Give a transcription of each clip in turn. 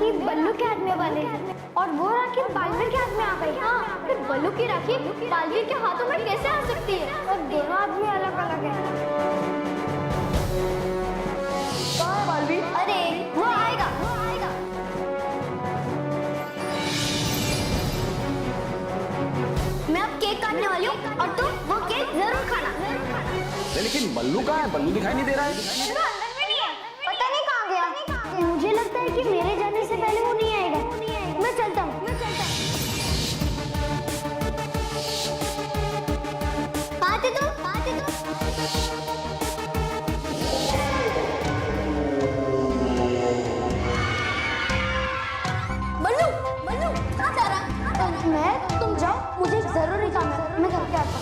राखी बल्लू के हाथ में वाले और वो राखी बालवीर के हाथ में आ गई। हाँ, फिर बल्लू की राखी बालवीर के हाथों में कैसे आ सकती है? और दोनों आदमी अलग अलग हैं। कहाँ है बालवीर? अरे वो आएगा। मैं अब केक काटने वाली हूँ और तुम वो केक जरूर खाना। लेकिन बल्लू कहाँ है? बल्लू दिखाई नहीं दे रहा है। अंदर में नहीं है, पता नहीं कहाँ गया। मुझे लगता है कि मेरे जाने से पहले वो नहीं आएगा। मैं चलता हूँ। आते तुम। बल्लू कहाँ जा रहा? मैं तुम जाओ, मुझे जरूरी काम है। मैं करके आता हूँ।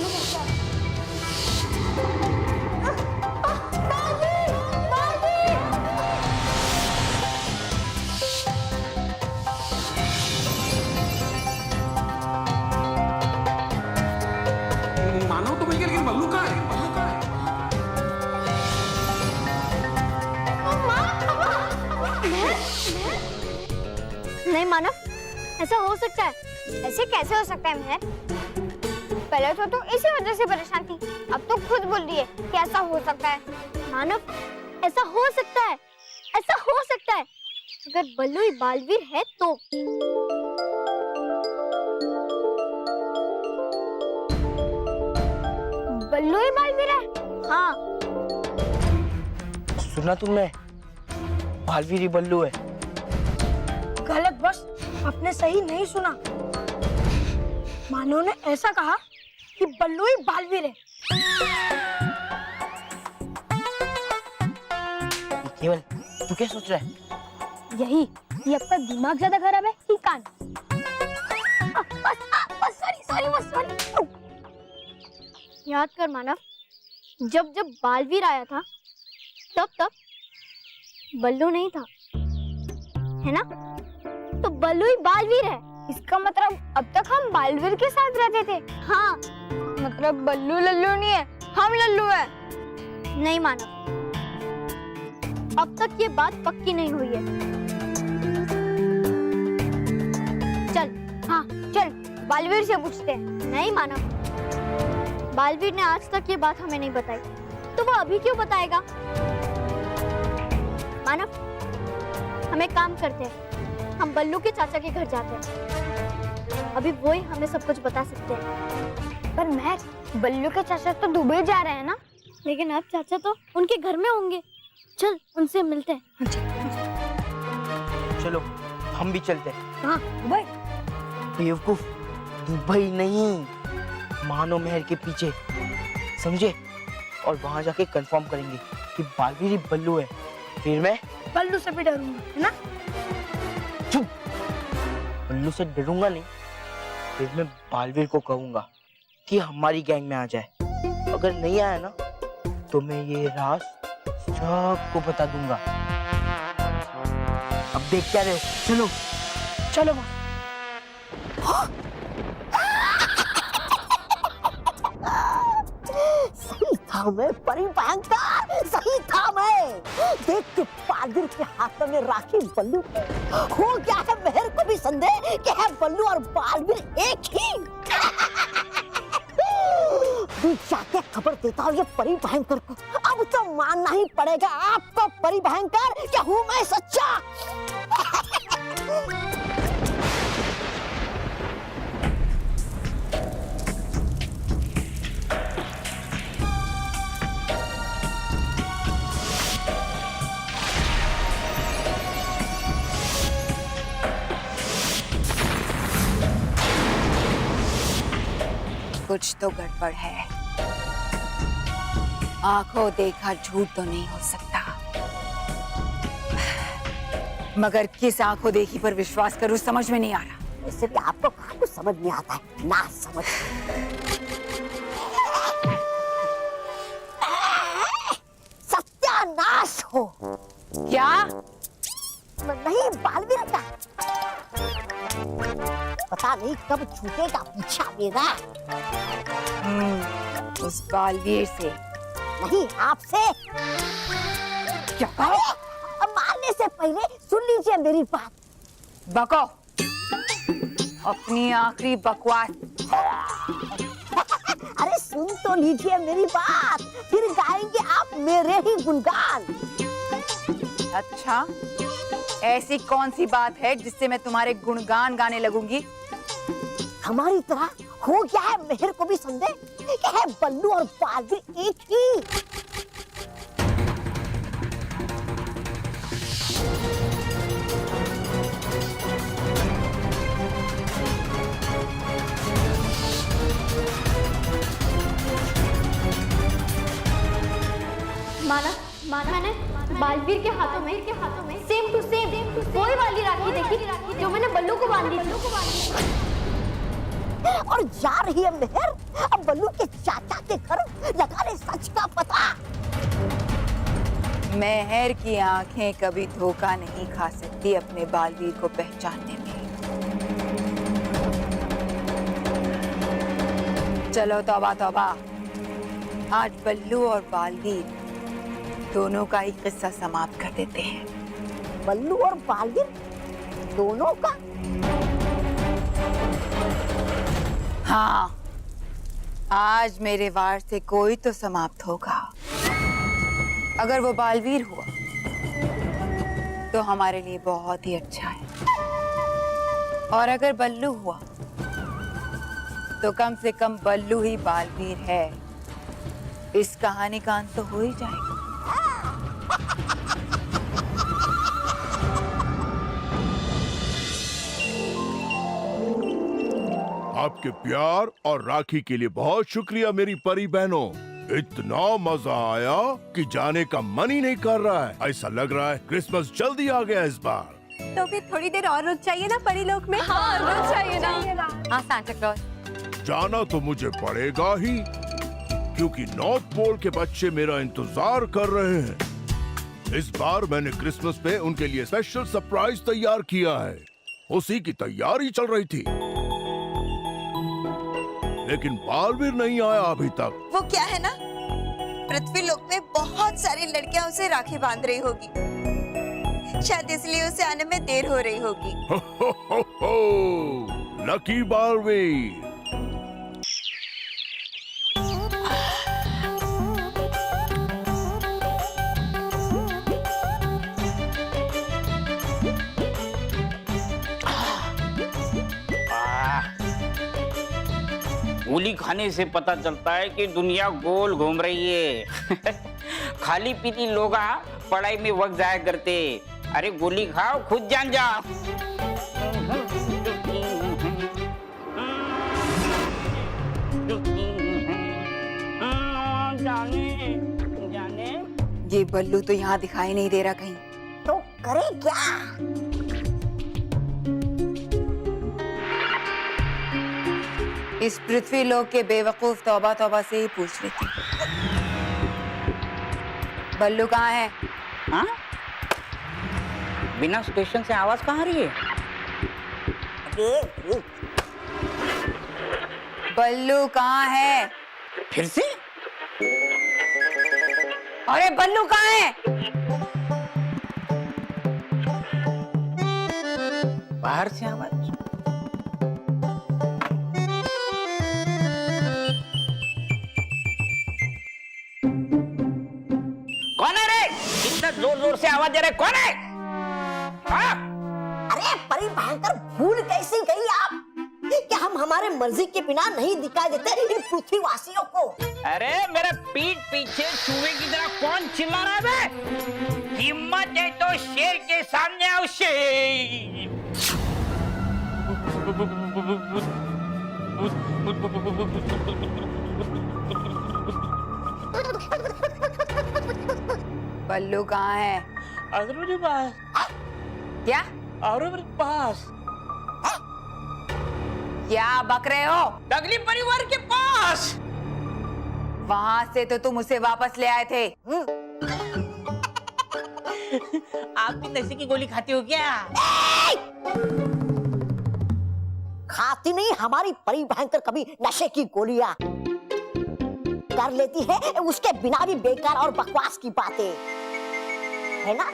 मानो तो मिल गया, लेकिन बल्लू कहाँ है? नहीं मानव, ऐसा हो सकता है? ऐसे कैसे हो सकता है महक? पहले तो तू इसी वजह से परेशान थी, अब तो खुद बोल रही है कि ऐसा हो सकता है। मानव, ऐसा हो सकता है, ऐसा हो सकता है अगर बल्लू ही बालवीर है तो। बल्लू ही बालवीर है? हाँ। सुना तुमने? बालवीर ही बल्लू है। गलत बस, आपने सही नहीं सुना। मानो ने ऐसा कहा कि बल्लू ही बालवीर है। केवल तू क्या सोच रहा है? यही, ये आपका दिमाग ज्यादा खराब है कि कान? सॉरी। याद कर मानव, जब बालवीर आया था तब बल्लू नहीं था, है ना? तो बल्लू ही बालवीर है। इसका मतलब अब तक हम बालवीर के साथ रहते थे। हाँ, मतलब बल्लू लल्लू नहीं है, हम लल्लू है। नहीं मानव, अब तक ये बात पक्की नहीं हुई है। चल बालवीर से पूछते हैं। नहीं मानव, बालवीर ने आज तक ये बात हमें नहीं बताई, तो वो अभी क्यों बताएगा? मानव, हम एक काम करते हैं, हम बल्लू के चाचा के घर जाते हैं। अभी वो ही हमें सब कुछ बता सकते हैं। पर महक, बल्लू के चाचा तो दुबई जा रहे हैं ना? लेकिन अब चाचा तो उनके घर में होंगे। चल उनसे मिलते हैं। चलो हम भी चलते हैं। हाँ, दुबई? बेवकूफ, दुबई नहीं, मानो महल के पीछे, समझे? और वहां जाके कंफर्म करेंगे कि बालवीर ही बल्लू है। फिर मैं बल्लू से भी डरूंगा, है ना? चुप, बल्लू से डरूंगा नहीं। फिर मैं बालवीर को कहूंगा कि हमारी गैंग में आ जाए। अगर नहीं आया ना तो मैं ये राज सबको बता दूंगा। अब देख क्या रहे हो? चलो सही था मैं, परी भयंकर सही था मैं। देख के बालवीर के हाथ में राखी बल्लू हो गया है। मेहर को भी संदेह कि है बल्लू और बालवीर एक ही। भी जाके खबर देता हूँ ये परी भयंकर को। अब तो मानना ही पड़ेगा आपको परी भयंकर कि हूँ मैं सच्चा। कुछ तो गड़बड़ है। आंखों देखा झूठ तो नहीं हो सकता, मगर किस आंखों देखी पर विश्वास करूं समझ में नहीं आ रहा। इससे भी आपको कहाँ कुछ समझ में आता है, ना समझ। सत्यानाश हो। क्या? नहीं बालवीर का, पता नहीं कब छूटेगा पीछा मेरा। उस बालवीर से नहीं, आपसे। क्या कहा? अब मारने से पहले सुन लीजिए मेरी बात। बको, अपनी आखिरी बकवास। अरे सुन तो लीजिए मेरी बात, फिर गाएंगे आप मेरे ही गुणगान। अच्छा, ऐसी कौन सी बात है जिससे मैं तुम्हारे गुणगान गाने लगूंगी? हमारी तरह हो गया है मेहर को भी संदेह कि है बल्लू और बालवीर एक ही। माना मैंने बालवीर के हाथों में सेम टू सेम वही वाली राखी देखी जो मैंने बल्लू को बांधी थी। और जा रही है मेहर अब बल्लू के चाचा के घर लगाने सच का पता। मेहर की आंखें कभी धोखा नहीं खा सकती अपने बालवीर को पहचानने में। चलो तौबा तौबा, आज बल्लू और बालवीर दोनों का ही किस्सा समाप्त कर देते हैं। बल्लू और बालवीर दोनों का? हाँ, आज मेरे वार से कोई तो समाप्त होगा। अगर वो बालवीर हुआ तो हमारे लिए बहुत ही अच्छा है, और अगर बल्लू हुआ तो कम से कम बल्लू ही बालवीर है। इस कहानी का अंत तो हो ही जाएगा। आपके प्यार और राखी के लिए बहुत शुक्रिया मेरी परी बहनों। इतना मजा आया कि जाने का मन ही नहीं कर रहा है। ऐसा लग रहा है क्रिसमस जल्दी आ गया इस बार। तो फिर थोड़ी देर और रुक चाहिए ना परी लोक में। हाँ, रुक चाहिए ना। हाँ सांता क्लॉज, जाना तो मुझे पड़ेगा ही, क्योंकि नॉर्थ पोल के बच्चे मेरा इंतजार कर रहे हैं। इस बार मैंने क्रिसमस पे उनके लिए स्पेशल सरप्राइज तैयार किया है। उसी की तैयारी चल रही थी, लेकिन बालवीर नहीं आया अभी तक। वो क्या है ना, पृथ्वी लोक में बहुत सारी लड़कियां उसे राखी बांध रही होगी, शायद इसलिए उसे आने में देर हो रही होगी। लकी बालवीर। गोली खाने से पता चलता है कि दुनिया गोल घूम रही है। खाली पीती लोग पढ़ाई में वक्त जाया करते। अरे गोली खाओ, खुद जान जाओ। जाने जाने ये बल्लू तो यहाँ दिखाई नहीं दे रहा कहीं। तो करे क्या? इस पृथ्वी लोक के बेवकूफ तौबा तौबा से ही पूछ लेती। बल्लू कहाँ है? हाँ? बिना स्टेशन से आवाज कहाँ आ रही है? बल्लू कहाँ है? फिर से? अरे बल्लू कहाँ है? बाहर से आवाज। कौन है रे? इतना जोर जोर से आवाज दे रहे, कौन है? हाँ? अरे परी भयंकर, भूल कैसे गई आप कि हम हमारे मर्जी के बिना नहीं दिखाई देते इन पृथ्वीवासियों को। अरे मेरे पीठ पीछे चूहे की तरह कौन चिल्ला रहा है बे? हिम्मत है तो शेर के सामने आओ शेर। बल्लू कहाँ है? मेरे पास। क्या? और मेरे पास क्या बक रहे हो? अगली परिवार के पास। वहाँ से तो तुम उसे वापस ले आए थे। आप भी नशे की गोली खाती हो क्या? खाती नहीं हमारी परी भयंकर कभी नशे की गोलियां। कर लेती है उसके बिना भी बेकार और बकवास की बातें, है ना?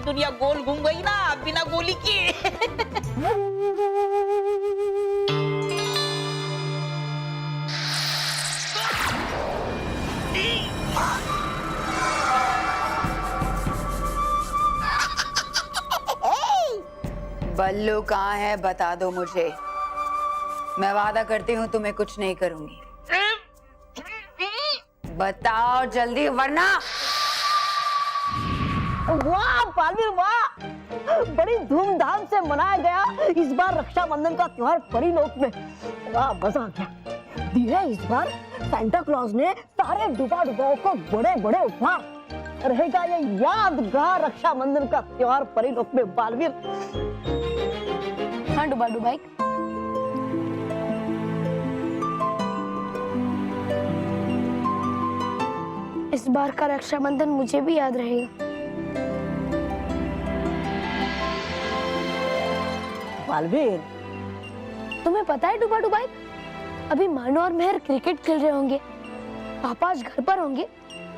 दुनिया गोल घूम गई ना बिना गोली के। बल्लू कहाँ है बता दो मुझे। मैं वादा करती हूँ तुम्हें कुछ नहीं करूंगी। बताओ जल्दी वरना। वाह बालवीर वाह, बड़ी धूमधाम से मनाया गया इस बार रक्षाबंधन का त्योहार परी लोक में। वाह मजा आ गया। दिया इस बार सांता क्लॉज ने सारे डुबा डुबाओं को बड़े बड़े उपहार। रहेगा ये यादगार रक्षाबंधन का त्योहार परी लोक में बालवीर। हाँ डुबा डुबाई, इस बार का रक्षाबंधन मुझे भी याद रहेगा। बालवीर तुम्हें पता है डुबा डुबाई, अभी मानो और मेहर क्रिकेट खेल रहे होंगे, पापा आज घर पर होंगे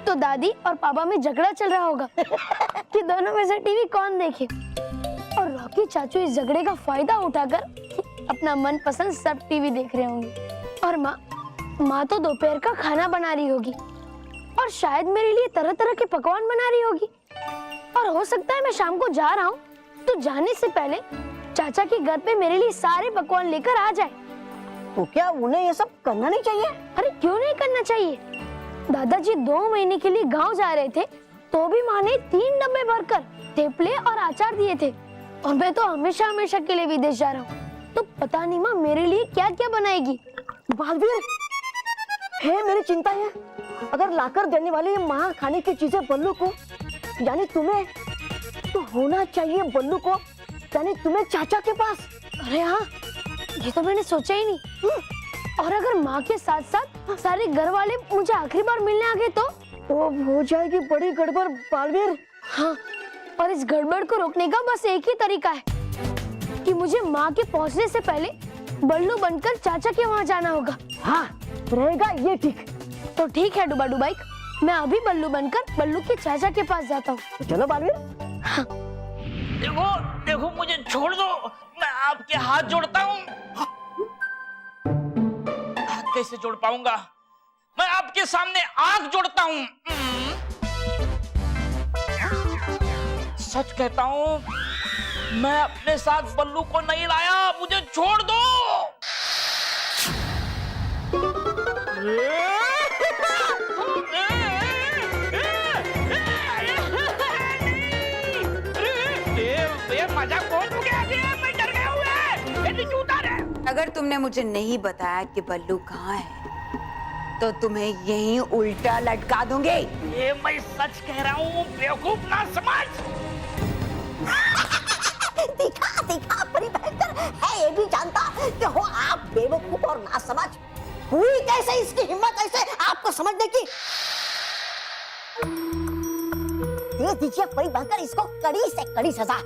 तो दादी और पापा में झगड़ा चल रहा होगा कि दोनों में से टीवी कौन देखे। और रॉकी चाचू इस झगड़े का फायदा उठाकर अपना मनपसंद सब टीवी देख रहे होंगे। और माँ तो दोपहर का खाना बना रही होगी और शायद मेरे लिए तरह तरह के पकवान बना रही होगी। और हो सकता है मैं शाम को जा रहा हूँ तो जाने से पहले चाचा के घर पे मेरे लिए सारे पकवान लेकर आ जाए। तो क्या उन्हें ये सब करना नहीं चाहिए? अरे क्यों नहीं करना चाहिए? दादाजी 2 महीने के लिए गांव जा रहे थे तो भी माँ ने 3 डब्बे भरकर थेपले और अचार दिए थे। और मैं तो हमेशा हमेशा के लिए विदेश जा रहा हूँ, तो पता नहीं माँ मेरे लिए क्या क्या बनाएगी। बालवीर है मेरी चिंता है, अगर लाकर देने वाली ये माँ खाने की चीजें बल्लू को यानी तुम्हें, तो होना चाहिए बल्लू को यानी तुम्हें चाचा के पास। अरे हाँ, ये तो मैंने सोचा ही नहीं। और अगर माँ के साथ साथ सारे घर वाले मुझे आखिरी बार मिलने आ गए तो हो जाएगी बड़ी गड़बड़ बालवीर। हाँ, और इस गड़बड़ को रोकने का बस एक ही तरीका है कि मुझे माँ के पहुँचने से पहले बल्लू बनकर चाचा के वहाँ जाना होगा। हाँ रहेगा ये ठीक। तो ठीक है डुबा डुबाई, मैं अभी बल्लू बनकर बल्लू के चाचा के पास जाता हूँ। तो चलो बालवीर। हाँ। देखो देखो मुझे छोड़ दो, मैं आपके हाथ जोड़ता हूँ। कैसे जोड़ पाऊंगा? मैं आपके सामने आग जोड़ता हूँ। सच कहता हूँ, मैं अपने साथ बल्लू को नहीं लाया, मुझे छोड़ दो। मजा कौन हो गया? मैं डर गया हूँ। अगर तुमने मुझे नहीं बताया कि बल्लू कहाँ है तो तुम्हें यहीं उल्टा लटका दूंगी। ये मैं सच कह रहा हूँ, बेवकूफ ना समझ। दिखा दिखा परी भयंकर है, ये भी जानता कि हो आप बेवकूफ और ना समझ। हुई कैसे इसकी हिम्मत ऐसे आपको समझने की? दे दीजिए परी भयंकर इसको कड़ी से कड़ी सजा।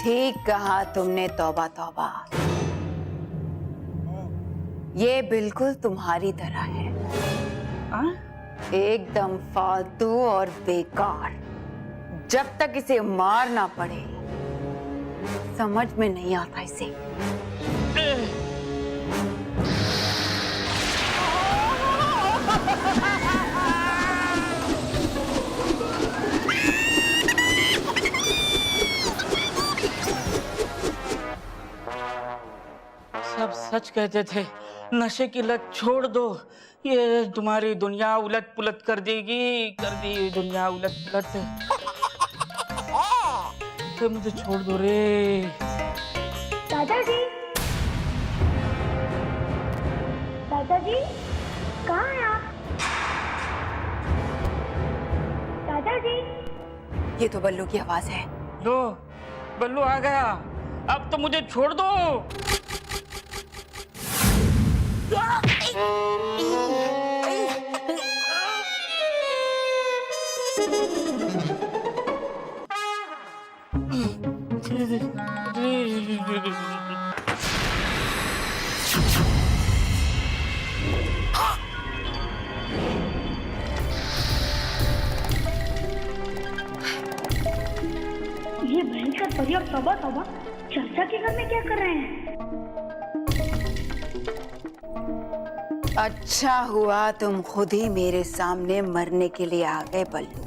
ठीक कहा तुमने, तौबा तौबा। ये बिल्कुल तुम्हारी तरह है, एकदम फालतू और बेकार। जब तक इसे मार ना पड़े समझ में नहीं आता इसे। सब सच कहते थे, नशे की लत छोड़ दो, ये तुम्हारी दुनिया उलट पुलट कर देगी, कर दी दुनिया उलट पुलट। तो मुझे छोड़ दो रे। दादाजी, दादाजी कहाँ हैं आप? दादाजी। ये तो बल्लू की आवाज है। लो, बल्लू आ गया, अब तो मुझे छोड़ दो। तौबा तौबा, चाचा के घर में क्या कर रहे हैं? अच्छा हुआ तुम खुद ही मेरे सामने मरने के लिए आ गए बल्लू।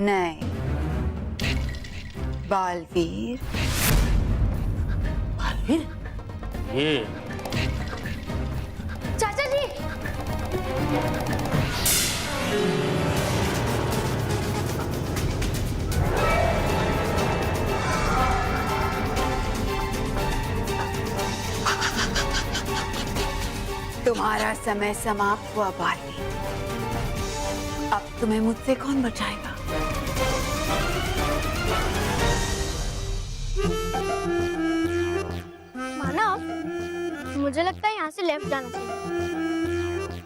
नहीं, बालवीर। ये चाचा जी, तुम्हारा समय समाप्त हुआ बालवीर। अब तुम्हें मुझसे कौन बचाएगा? मानव, मुझे लगता है यहाँ से लेफ्ट जाना चाहिए।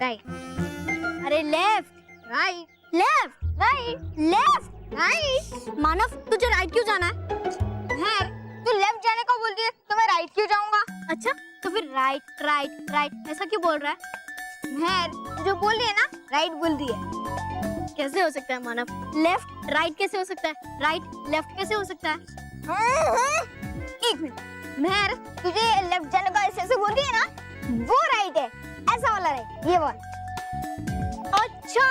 राइट। अरे left right left right left right. Manav, तुझे राइट क्यों जाना है? तू लेफ्ट जाने को बोल रही है तो मैं राइट क्यों जाऊंगा? अच्छा, तो फिर राइट राइट राइट ऐसा क्यों बोल रहा है? जो बोल रही है ना, राइट बोल रही है। कैसे हो सकता है मानव? लेफ्ट राइट कैसे हो सकता है? राइट लेफ्ट कैसे हो सकता है? एक मिनट, मेहर, तुझे लेफ्ट जाने का ऐसे बोल रही है ना, वो राइट है, ऐसा वाला राइट, ये वाला। अच्छा,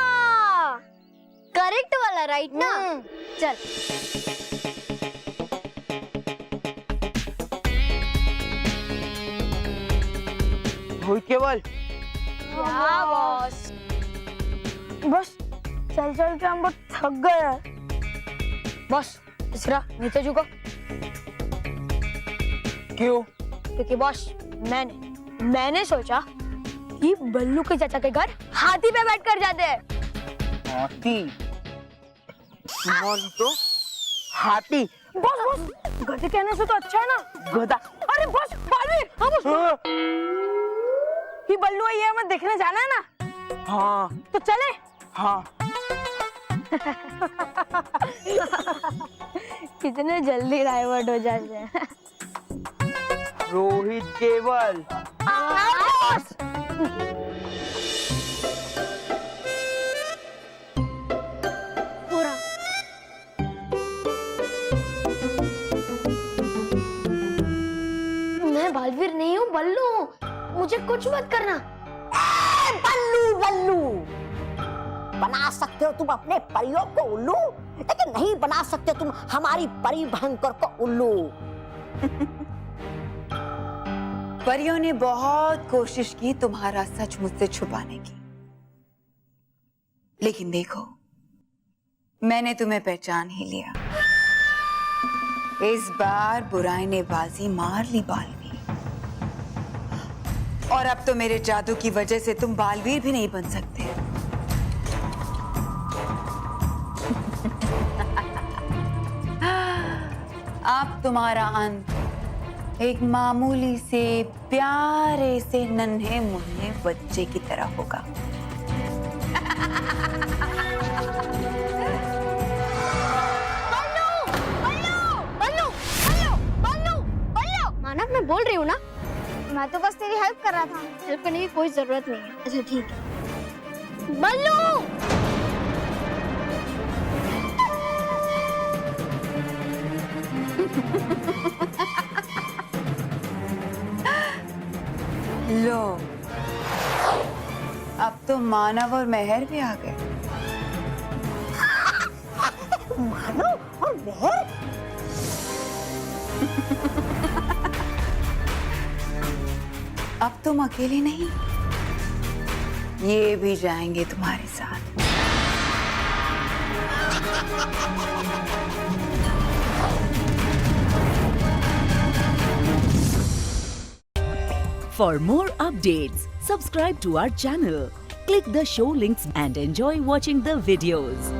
करेक्ट वाला राइट ना? चल। रोहित केवल, बॉस। बस चल चल के हम बहुत थक गए हैं। बस तीसरा नीचे झुको। क्यों? क्योंकि बॉस, मैंने सोचा कि बल्लू के चाचा के घर हाथी पे बैठ कर जाते हैं। हाथी? तो हाथी। बॉस बॉस, गधे कहने से तो अच्छा है ना। गधा? अरे बॉस, बालवीर, हाँ बॉस। ये बल्लू है, ये हमें देखने जाना है ना। हाँ। तो चले। हाँ। कितने जल्दी डाइवर्ट हो जाते हैं। रोहित केवल। हो रहा। मैं बालवीर नहीं हूँ, बल्लू। मुझे कुछ मत करना। बल्लू बल्लू, बना सकते हो तुम अपने परियों को उल्लू, लेकिन नहीं बना सकते तुम हमारी परी भयंकर को उल्लू। परियों ने बहुत कोशिश की तुम्हारा सच मुझसे छुपाने की, लेकिन देखो, मैंने तुम्हें पहचान ही लिया। इस बार बुराई ने बाजी मार ली बालवीर, और अब तो मेरे जादू की वजह से तुम बालवीर भी नहीं बन सकते। अब तुम्हारा अंत एक मामूली से प्यारे से नन्हे मुन्ने बच्चे की तरह होगा। मानव, मैं बोल रही हूँ ना, मैं तो बस तेरी हेल्प कर रहा था। हेल्प करने की कोई जरूरत नहीं है। अच्छा ठीक है। बल्लू! लो, अब तो मानव और मेहर भी आ गए। मानव और मेहर? अब तुम अकेले नहीं, ये भी जाएंगे तुम्हारे साथ। For more updates, subscribe to our channel, click the show links and enjoy watching the videos.